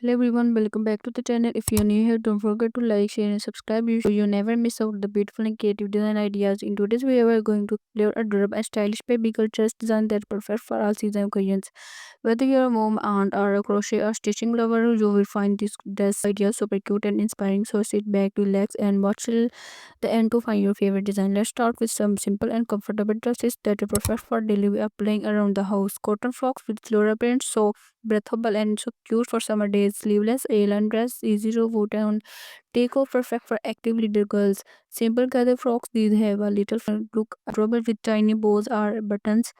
Hello everyone, welcome back to the channel. If you're new here, don't forget to like, share and subscribe so you never miss out the beautiful and creative design ideas. In today's video, we're going to explore adorable and stylish baby girl dress design that perfect for all season occasions. Whether you're a mom, aunt, or a crochet or stitching lover, you will find this dress idea super cute and inspiring. So sit back, relax, and watch till the end to find your favorite design. Let's start with some simple and comfortable dresses that are perfect for daily wear playing around the house. Cotton frocks with floral prints, so breathable and so cute for summer days. Sleeveless alien dress, easy to put on. Take off, perfect for active little girls. Simple gather frocks, these have a little front look adorable with tiny bows or buttons.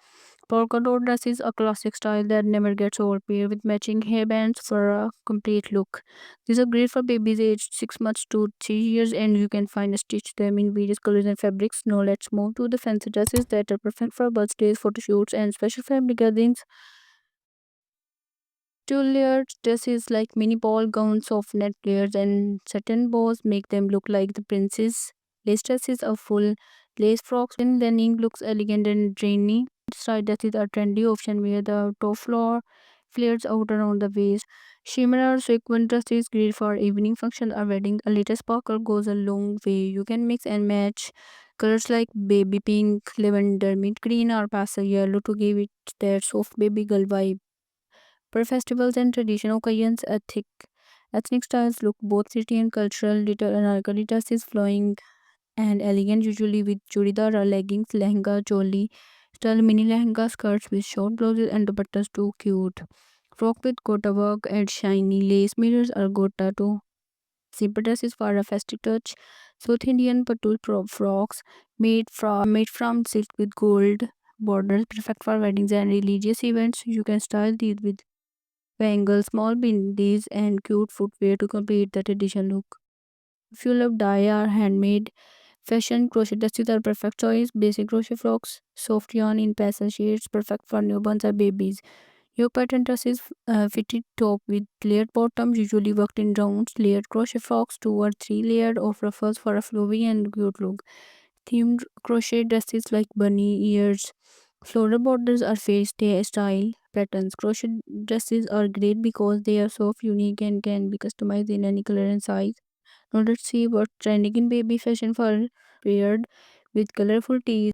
Polka dot dress is a classic style that never gets old, paired with matching hairbands for a complete look. These are great for babies aged 6 months to 3 years, and you can find stitch them in various colors and fabrics. Now let's move to the fancy dresses that are perfect for birthdays, photo shoots, and special family gatherings. Two-layered dresses like mini ball gowns of net layers and satin bows make them look like the princess. Lace dresses are full lace frocks when leaning looks elegant and dreamy. Style dresses are trendy option where the top floor flares out around the waist. Shimmer or sequin dresses great for evening functions or weddings. A little sparkle goes a long way. You can mix and match colors like baby pink, lavender, mint green, or pastel yellow to give it that soft baby girl vibe. For festivals and traditional occasions, ethnic styles look both city and cultural. Little anarkali dresses flowing and elegant, usually with churidar or leggings, lehenga, choli, style mini lehenga skirts with short blouses and dupattas too cute. Frock with gota work and shiny lace mirrors or gota too. Simple dresses for a festive touch. South Indian patul frocks made from silk with gold borders, perfect for weddings and religious events. You can style these with bangles, small bindis, and cute footwear to complete the tradition look. If you love dye or handmade fashion, crochet dresses are perfect choice. Basic crochet frocks, soft yarn in pastel shades, perfect for newborns or babies. Your pattern dresses fitted top with layered bottoms, usually worked in rounds. Layered crochet frocks, 2 or 3 layered of ruffles for a flowy and cute look. Themed crochet dresses like bunny ears, floral borders, or face style patterns. Crochet dresses are great because they are so unique and can be customized in any color and size. Now let's see what's trending in baby fashion for paired with colorful tees.